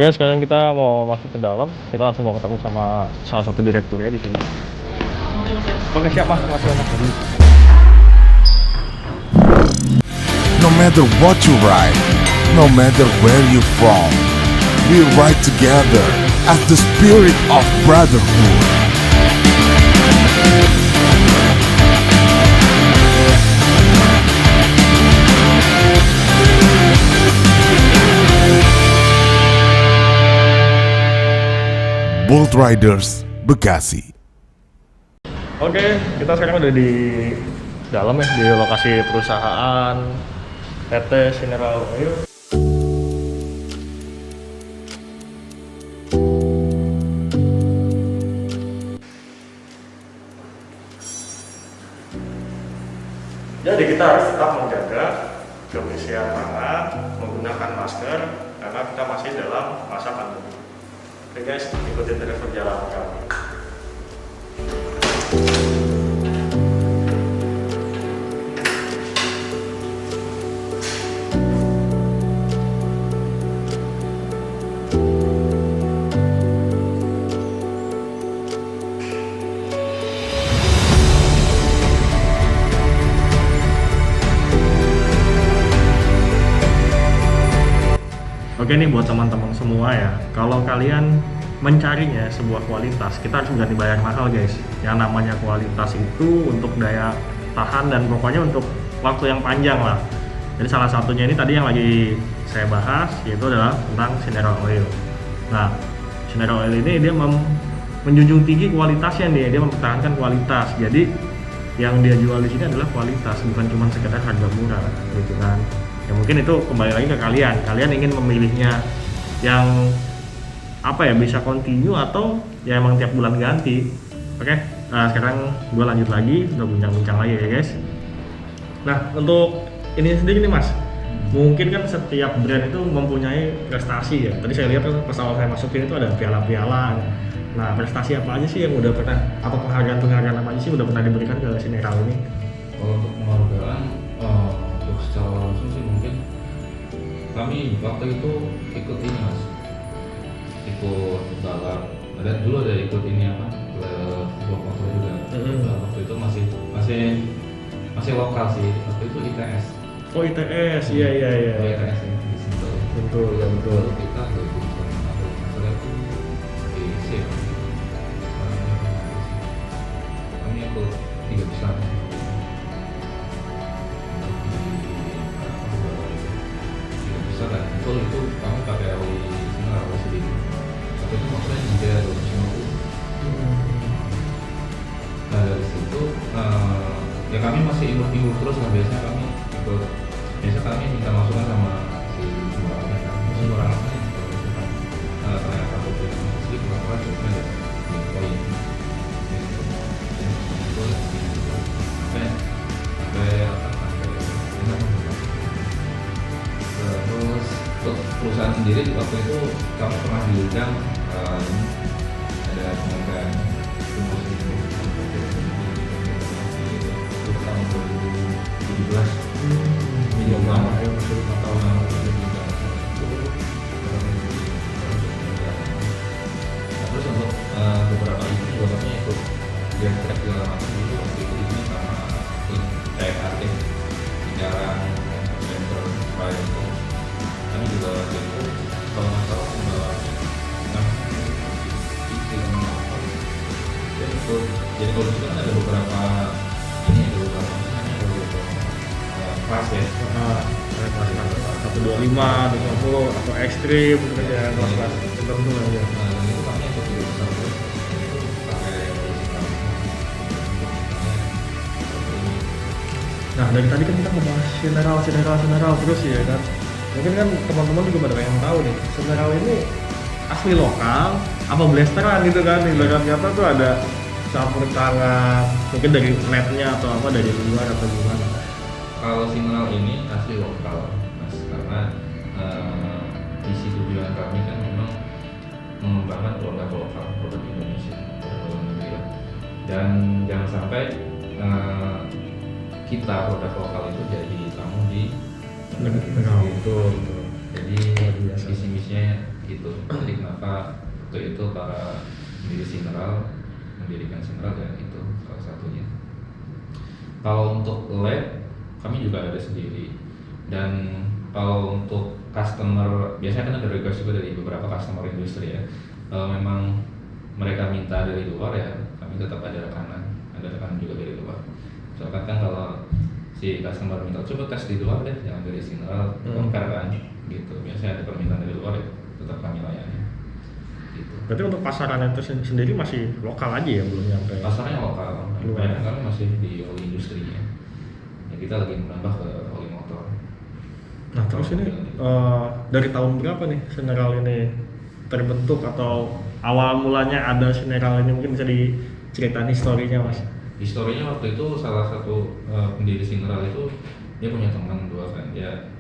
Oke, sekarang kita mau masuk ke dalam. Kita langsung mau ketemu sama salah satu direkturnya di sini. Oke, siap Mas, masuk anak tadi. No matter what you write, no matter where you from, we ride together as the spirit of brotherhood. Bolt Riders Bekasi. Oke, kita sekarang udah di dalam ya, di lokasi perusahaan PT Mineral Oil. Jadi kita harus tetap menjaga kebersihan tangan, menggunakan masker karena kita masih dalam masa pandemi. Oke guys, ikutin terus perjalanan kami. Oke nih buat teman-teman semua ya, kalau kalian mencarinya sebuah kualitas, kita harus berani bayar mahal guys. Yang namanya kualitas itu untuk daya tahan dan pokoknya untuk waktu yang panjang lah. Jadi salah satunya ini tadi yang lagi saya bahas, yaitu adalah tentang Mineral Oil. Nah, Mineral Oil ini dia menjunjung tinggi kualitasnya nih, dia mempertahankan kualitas. Jadi yang dia jual di sini adalah kualitas, bukan cuma sekedar harga murah gitu kan. Ya mungkin itu kembali lagi ke kalian ingin memilihnya yang apa ya, bisa continue atau ya emang tiap bulan ganti. Oke, nah sekarang gue lanjut lagi, udah bincang-bincang lagi ya guys. Nah untuk ini sendiri nih mas, mungkin kan setiap brand itu mempunyai prestasi ya. Tadi saya lihat kan pas awal saya masuk ini tuh ada piala-piala. Nah prestasi apa aja sih yang udah pernah, atau penghargaan-penghargaan apa aja sih udah pernah diberikan ke Mineral ini? Kalau untuk penghargaan, untuk secara langsung sih mungkin kami waktu itu ikut ini mas, ikut balap. Ada dulu ada ikut ini apa, blok motor juga. Waktu itu masih lokal sih. Waktu itu ITS. Oh ITS, iya. ITS ya di Sentul. Betul, ya betul. Lalu kita gabung sama atau masalah itu di SIP. Kami ikut 3 besar. Dan itu kami pakai oli Mineral sendiri. Tapi itu maksudnya juga 250. Nah dari situ ya kami masih improve terus lah. Biasanya kami minta masukan sama si sembarangan saya satu sih kurang cuma ya poin terus untuk perusahaan sendiri waktu itu kami pernah diundang ada penghargaan itu tahun 2017 minimum lama ya, masih 5 tahun lama terus untuk beberapa event juga kami ikut Grand Prix segala macam itu waktu itu ini sama kayak artis jarang adventure ride kami juga itu kalau nggak salah membawa 6 jadi kalau itu kan ada beberapa kelas ya, Ada kelas 125, 250 atau ekstrim gitu aja, kelas tertentu aja. Nah, dan itu kami untuk tidak besar itu pakai Nah dari tadi kan kita membahas Mineral terus ya kan. Mungkin kan teman-teman juga pada yang tahu nih, Mineral ini asli lokal apa blasteran gitu kan. Di belakang kata tuh ada campur tangan, mungkin dari labnya atau apa dari luar atau gimana. Kalau Mineral ini asli lokal mas, karena visi tujuan kami kan memang mengembangkan produk lokal, produk Indonesia, produk negeri ya. Dan jangan sampai kita produk lokal itu jadi tamu di negara itu. Jadi visi misinya gitu. Jadi kenapa waktu itu para pendiri Cineral mendirikan Cineral ya itu salah satunya. Kalau untuk lab kami juga ada sendiri, dan kalau untuk customer biasanya kan ada request juga dari beberapa customer industri ya. Kalau memang mereka minta dari luar ya kami tetap ada rekanan juga dari luar. Misalkan kan kalau si customer minta coba tes di luar deh, jangan dari Cineral, compare kan gitu. Biasanya ada permintaan dari luar ya tetap kami layani gitu. Berarti untuk pasaran itu sendiri masih lokal aja ya, belum nyampe? Pasarnya lokal, Luar. banyak kami masih di oli industri ya. Kita lagi menambah ke oli motor. Nah terus ini dari tahun berapa nih Cineral ini terbentuk, atau awal mulanya ada Cineral ini, mungkin bisa diceritain historinya Mas? Historinya waktu itu salah satu pendiri Cineral itu dia punya teman dua kan, dia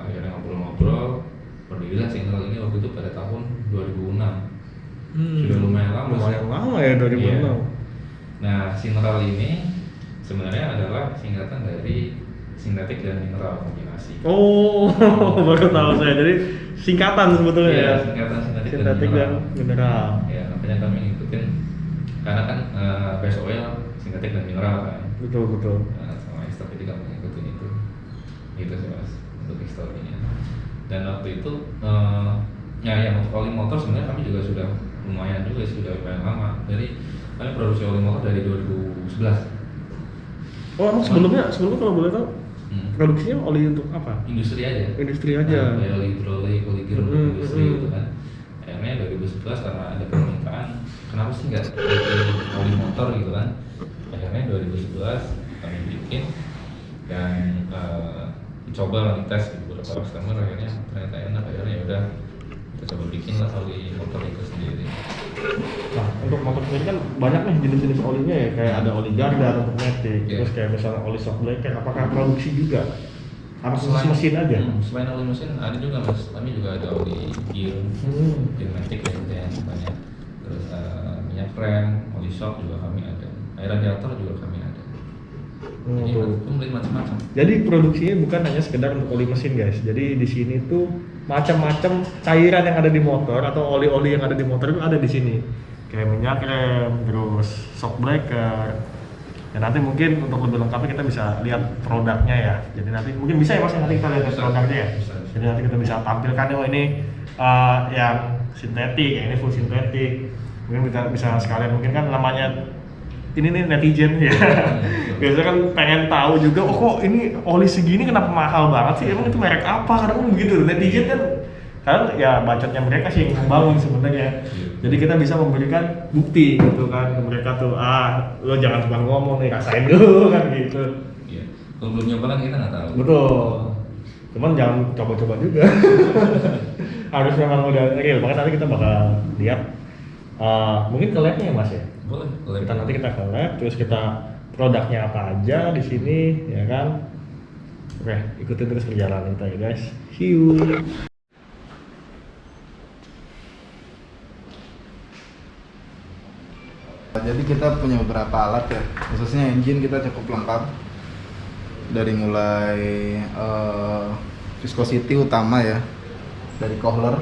akhirnya ngobrol-ngobrol, berdirilah Cineral ini waktu itu pada tahun 2006. Sudah lumayan lama. Lumayan lama ya 2006. Iya. Nah Cineral ini sebenarnya adalah singkatan dari sintetik dan mineral kombinasi. Oh, baru tahu saya. Jadi singkatan sebetulnya Iya, ya. singkatan Sintetik dan mineral. Ya, makanya kami ngikutin karena kan base oil sintetik dan mineral kan. Betul. Sama ester, jadi kami ngikutin itu. Gitu sih Mas untuk historinya. Dan waktu itu ya yang untuk oli motor sebenarnya kami juga sudah lumayan lama. Jadi kami produksi oli motor dari 2011. Oh, emang sebelumnya kalau boleh tahu produksinya oli untuk apa? Industri aja. Industri aja. Kayak oli hidrolik, oli gear untuk industri gitu kan. Akhirnya 2011 karena ada permintaan, kenapa sih nggak bikin oli motor gitu kan? Akhirnya 2011 kami bikin dan dicoba lah, dites di beberapa customer, akhirnya ternyata enak, akhirnya ya udah kita coba bikin lah oli motor itu sendiri. Nah, untuk motor sendiri kan banyak nih jenis-jenis olinya ya, kayak ada oli Gardner untuk matic, Iya. terus kayak misalnya oli shock breaker, apakah produksi juga? Apa khusus mesin aja? Selain oli mesin ada juga Mas, kami juga ada oli gear, gear matic ya gitu ya banyak. Terus minyak rem, oli shock juga kami ada, air radiator juga kami ada. Jadi komplit macam-macam. Jadi produksinya bukan hanya sekedar untuk oli mesin guys. Jadi di sini tuh macam-macam cairan yang ada di motor atau oli-oli yang ada di motor itu ada di sini. Kayak minyak rem, terus shock breaker. Dan nanti mungkin untuk lebih lengkapnya kita bisa lihat produknya ya. Jadi nanti mungkin bisa ya Mas, nanti kita lihat Bisa. produknya ya. Bisa. Jadi nanti kita bisa tampilkan oh ini yang sintetik, yang ini full sintetik. Mungkin kita bisa sekalian, mungkin kan namanya ini nih netizen ya. Biasanya kan pengen tahu juga, oh kok ini oli segini kenapa mahal banget sih? Emang itu merek apa? Kadang kan begitu. Netizen kan ya bacotnya mereka sih yang membangun sebenarnya. Jadi kita bisa memberikan bukti gitu kan ke mereka tuh, lo jangan cuma ngomong nih, rasain dulu kan gitu. Iya. Kalau belum nyoba kan kita nggak tahu. Betul. Cuman jangan coba-coba juga. Harus memang udah real. Makanya nanti kita bakal lihat mungkin ke labnya ya Mas ya. Boleh. Nanti kita ke lab, terus kita produknya apa aja di sini, ya kan? Oke, ikutin terus perjalanan kita ya guys. See you. Jadi kita punya beberapa alat ya, khususnya engine kita cukup lengkap. Dari mulai viscosity utama ya, dari Kohler,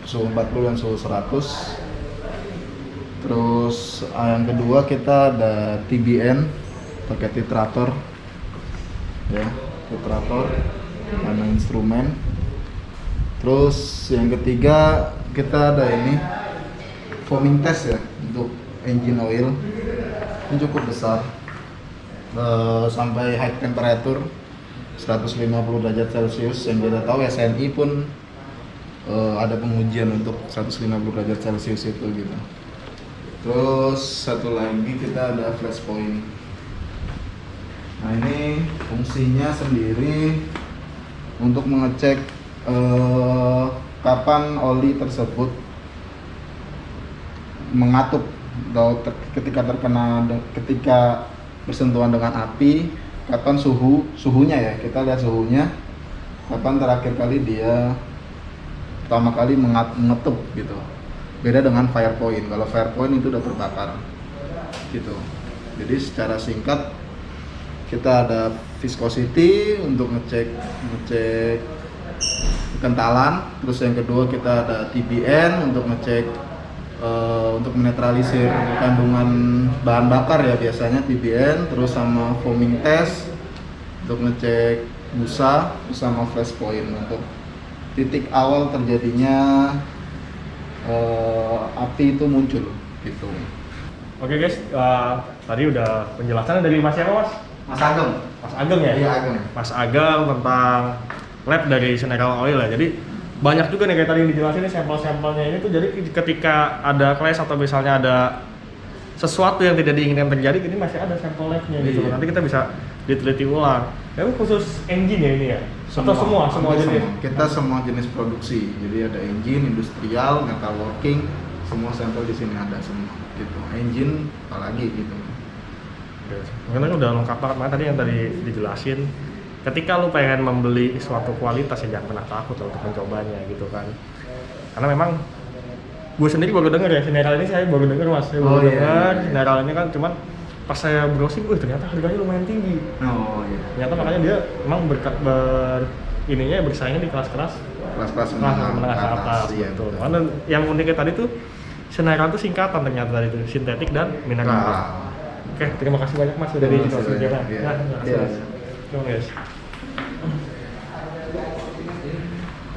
suhu 40 dan suhu 100. Terus yang kedua kita ada TBN pakai titrator ya, titrator karena instrumen. Terus yang ketiga kita ada ini foaming test ya untuk engine oil, ini cukup besar sampai high temperature 150 derajat Celcius. Yang kita tahu SNI pun ada pengujian untuk 150 derajat Celcius itu gitu. Terus satu lagi kita ada flash point. Nah ini fungsinya sendiri untuk mengecek kapan oli tersebut mengatup atau ketika bersentuhan dengan api, kapan suhunya ya, kita lihat suhunya kapan terakhir kali dia pertama kali mengetup gitu. Beda dengan fire point. Kalau fire point itu udah terbakar gitu. Jadi secara singkat kita ada viscosity untuk ngecek kekentalan. Terus yang kedua kita ada TBN untuk ngecek untuk menetralisir kandungan bahan bakar ya, biasanya TBN. Terus sama foaming test untuk ngecek busa sama flash point untuk titik awal terjadinya api itu muncul gitu. Oke guys, tadi udah penjelasan dari Mas siapa Mas? Mas Ageng. Mas Ageng ya? Iya, Ageng. Mas Ageng tentang lab dari General Oil ya. Jadi banyak juga nih kayak tadi yang dijelasin nih sampel-sampelnya ini tuh, jadi ketika ada clash atau misalnya ada sesuatu yang tidak diinginkan terjadi, ini masih ada sampel labnya gitu. Iya. Nanti kita bisa diteliti ulang. Tapi khusus engine ya ini ya? Atau semua jenis? Kita semua jenis produksi. Jadi ada engine, industrial, metalworking, semua sampel di sini ada semua gitu. Engine apalagi gitu. Mungkin tadi udah lengkap banget, makanya tadi yang tadi dijelasin. Ketika lu pengen membeli suatu kualitas ya jangan pernah takut loh untuk mencobanya gitu kan. Karena memang gue sendiri baru denger ya, General ini saya baru denger Mas. Saya baru denger General ini kan, cuman pas saya browsing, ternyata harganya lumayan tinggi. Oh iya. Ternyata makanya dia emang ininya bersaingnya di kelas-kelas menengah ke atas. Iya, Betul. betul. Karena yang uniknya tadi tuh General itu singkatan ternyata tadi itu, sintetik dan mineral. Oke, terima kasih banyak Mas sudah dijelaskan. Iya. Terima kasih.